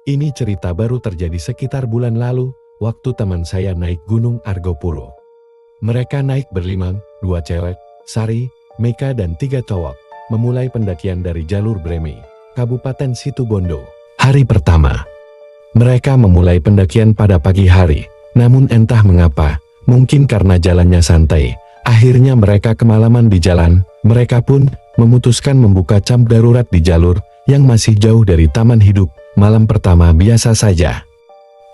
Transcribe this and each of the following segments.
Ini cerita baru terjadi sekitar bulan lalu, waktu teman saya naik Gunung Argopuro. Mereka naik berlima, 2 cewek, Sari, Meka dan 3 cowok, memulai pendakian dari jalur Bremi, Kabupaten Situbondo. Hari pertama, mereka memulai pendakian pada pagi hari, namun entah mengapa, mungkin karena jalannya santai, akhirnya mereka kemalaman di jalan. Mereka pun memutuskan membuka camp darurat di jalur yang masih jauh dari taman hidup. Malam pertama biasa saja,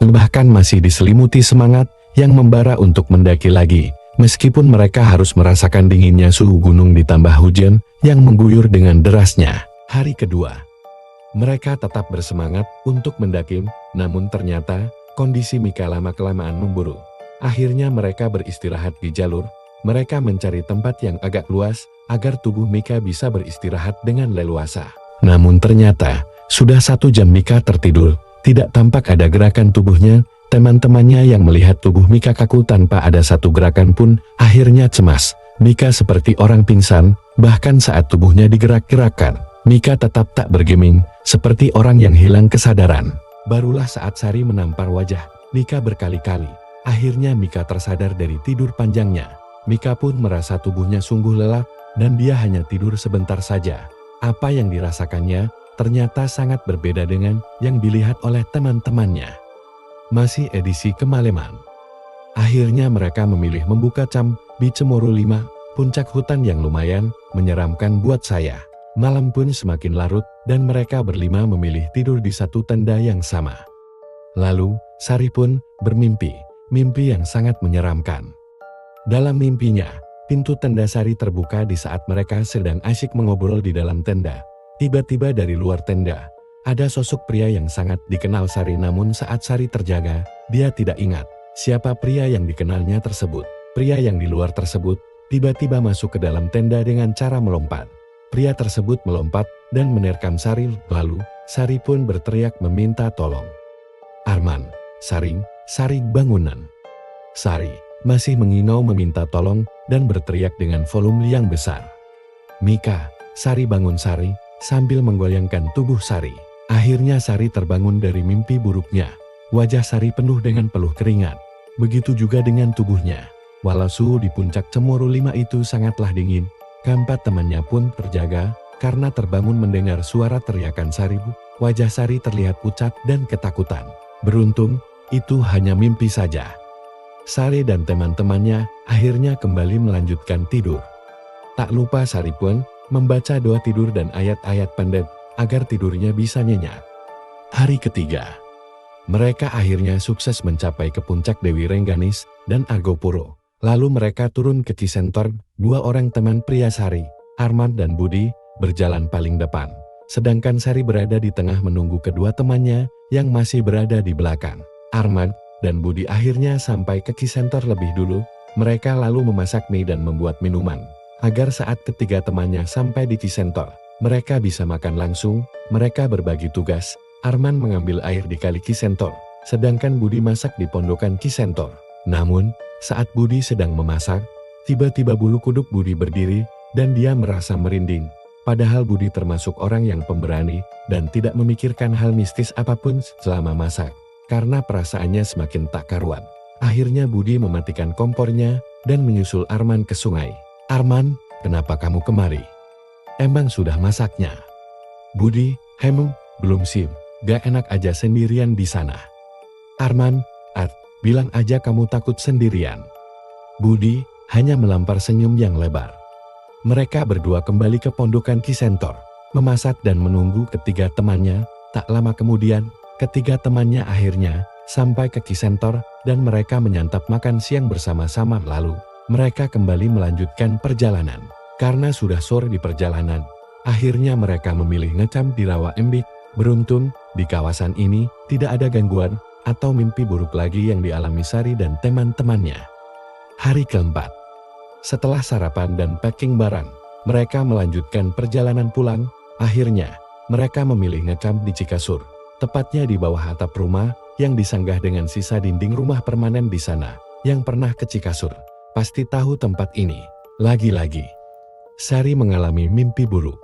bahkan masih diselimuti semangat yang membara untuk mendaki lagi, meskipun mereka harus merasakan dinginnya suhu gunung ditambah hujan yang mengguyur dengan derasnya. Hari kedua, mereka tetap bersemangat untuk mendaki, namun ternyata kondisi Mika lama-kelamaan memburuk. Akhirnya mereka beristirahat di jalur. Mereka mencari tempat yang agak luas agar tubuh Mika bisa beristirahat dengan leluasa. Namun ternyata sudah 1 jam Mika tertidur, tidak tampak ada gerakan tubuhnya. Teman-temannya yang melihat tubuh Mika kaku tanpa ada satu gerakan pun akhirnya cemas. Mika seperti orang pingsan, bahkan saat tubuhnya digerak-gerakkan, Mika tetap tak bergeming, seperti orang yang hilang kesadaran. Barulah saat Sari menampar wajah Mika berkali-kali, akhirnya Mika tersadar dari tidur panjangnya. Mika pun merasa tubuhnya sungguh lelah, dan dia hanya tidur sebentar saja. Apa yang dirasakannya ternyata sangat berbeda dengan yang dilihat oleh teman-temannya. Masih edisi kemalaman. Akhirnya mereka memilih membuka camp di Cemoro 5, puncak hutan yang lumayan menyeramkan buat saya. Malam pun semakin larut dan mereka berlima memilih tidur di satu tenda yang sama. Lalu, Sari pun bermimpi, mimpi yang sangat menyeramkan. Dalam mimpinya, pintu tenda Sari terbuka di saat mereka sedang asyik mengobrol di dalam tenda. Tiba-tiba dari luar tenda, ada sosok pria yang sangat dikenal Sari, namun saat Sari terjaga, dia tidak ingat siapa pria yang dikenalnya tersebut. Pria yang di luar tersebut tiba-tiba masuk ke dalam tenda dengan cara melompat. Pria tersebut melompat dan menerkam Sari, lalu Sari pun berteriak meminta tolong. Arman, Sari bangunan. Sari masih menginau meminta tolong dan berteriak dengan volume yang besar. Mika, Sari bangun Sari, sambil menggoyangkan tubuh Sari. Akhirnya Sari terbangun dari mimpi buruknya. Wajah Sari penuh dengan peluh keringat. Begitu juga dengan tubuhnya. Walau suhu di puncak Cemoro 5 itu sangatlah dingin, keempat temannya pun terjaga karena terbangun mendengar suara teriakan Sari. Wajah Sari terlihat pucat dan ketakutan. Beruntung, itu hanya mimpi saja. Sari dan teman-temannya akhirnya kembali melanjutkan tidur. Tak lupa Sari pun membaca doa tidur dan ayat-ayat pendek agar tidurnya bisa nyenyak. Hari ketiga, mereka akhirnya sukses mencapai ke puncak Dewi Rengganis dan Argopuro. Lalu mereka turun ke Cisentor. 2 orang teman pria Sari, Arman dan Budi, berjalan paling depan. Sedangkan Sari berada di tengah menunggu kedua temannya yang masih berada di belakang. Arman dan Budi akhirnya sampai ke Cisentor lebih dulu. Mereka lalu memasak mie dan membuat minuman, agar saat ketiga temannya sampai di Cisentor, mereka bisa makan langsung. Mereka berbagi tugas. Arman mengambil air di kali Cisentor, sedangkan Budi masak di pondokan Cisentor. Namun, saat Budi sedang memasak, tiba-tiba bulu kuduk Budi berdiri, dan dia merasa merinding. Padahal Budi termasuk orang yang pemberani, dan tidak memikirkan hal mistis apapun selama masak, karena perasaannya semakin tak karuan. Akhirnya Budi mematikan kompornya, dan menyusul Arman ke sungai. Arman, kenapa kamu kemari? Emang sudah masaknya? Budi, belum sih, gak enak aja sendirian di sana. Arman, bilang aja kamu takut sendirian. Budi hanya melampar senyum yang lebar. Mereka berdua kembali ke pondokan Cisentor, memasak dan menunggu ketiga temannya. Tak lama kemudian, ketiga temannya akhirnya sampai ke Cisentor dan mereka menyantap makan siang bersama-sama. Lalu, mereka kembali melanjutkan perjalanan. Karena sudah sore di perjalanan, akhirnya mereka memilih ngecamp di Rawa Embik. Beruntung, di kawasan ini tidak ada gangguan atau mimpi buruk lagi yang dialami Sari dan teman-temannya. Hari keempat, setelah sarapan dan packing barang, mereka melanjutkan perjalanan pulang. Akhirnya, mereka memilih ngecamp di Cikasur, tepatnya di bawah atap rumah yang disanggah dengan sisa dinding rumah permanen di sana. Yang pernah ke Cikasur pasti tahu tempat ini. Lagi-lagi, Sari mengalami mimpi buruk.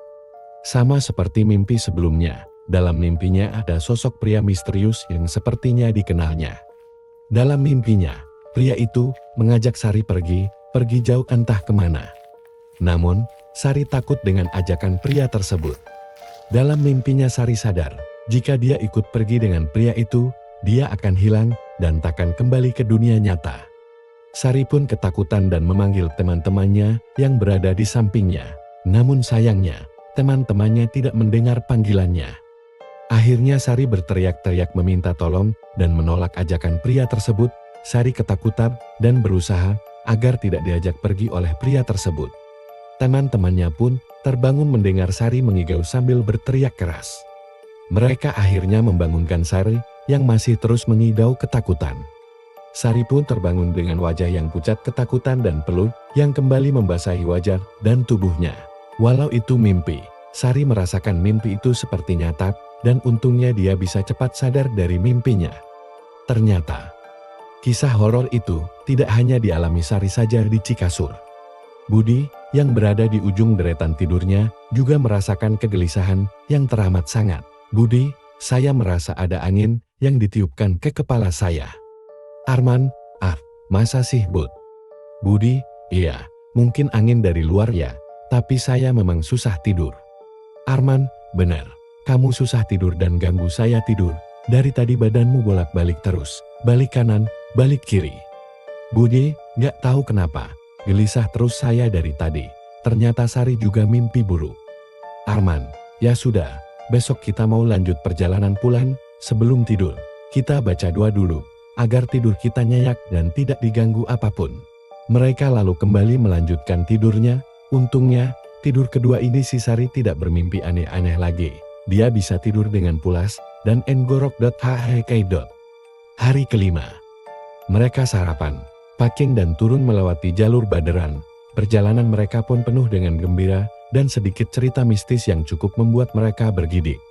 Sama seperti mimpi sebelumnya, Dalam mimpinya ada sosok pria misterius yang sepertinya dikenalnya. Dalam mimpinya, pria itu mengajak Sari pergi jauh entah kemana. Namun, Sari takut dengan ajakan pria tersebut. Dalam mimpinya Sari sadar, jika dia ikut pergi dengan pria itu, dia akan hilang dan takkan kembali ke dunia nyata. Sari pun ketakutan dan memanggil teman-temannya yang berada di sampingnya. Namun sayangnya, teman-temannya tidak mendengar panggilannya. Akhirnya Sari berteriak-teriak meminta tolong dan menolak ajakan pria tersebut. Sari ketakutan dan berusaha agar tidak diajak pergi oleh pria tersebut. Teman-temannya pun terbangun mendengar Sari mengigau sambil berteriak keras. Mereka akhirnya membangunkan Sari yang masih terus mengigau ketakutan. Sari pun terbangun dengan wajah yang pucat ketakutan dan peluh yang kembali membasahi wajah dan tubuhnya. Walau itu mimpi, Sari merasakan mimpi itu seperti nyata dan untungnya dia bisa cepat sadar dari mimpinya. Ternyata, kisah horor itu tidak hanya dialami Sari saja di Cikasur. Budi, yang berada di ujung deretan tidurnya, juga merasakan kegelisahan yang teramat sangat. Budi, saya merasa ada angin yang ditiupkan ke kepala saya. Arman, masa sih Bud? Budi, iya, mungkin angin dari luar ya, tapi saya memang susah tidur. Arman, benar, kamu susah tidur dan ganggu saya tidur. Dari tadi badanmu bolak-balik terus, balik kanan, balik kiri. Budi, gak tahu kenapa, gelisah terus saya dari tadi. Ternyata Sari juga mimpi buruk. Arman, ya sudah, besok kita mau lanjut perjalanan pulang. Sebelum tidur, kita baca doa dulu, agar tidur kita nyenyak dan tidak diganggu apapun. Mereka lalu kembali melanjutkan tidurnya. Untungnya, tidur kedua ini si Sari tidak bermimpi aneh-aneh lagi. Dia bisa tidur dengan pulas dan enggorok.hhk. Hari kelima. Mereka sarapan, packing dan turun melewati jalur Baderan. Perjalanan mereka pun penuh dengan gembira dan sedikit cerita mistis yang cukup membuat mereka bergidik.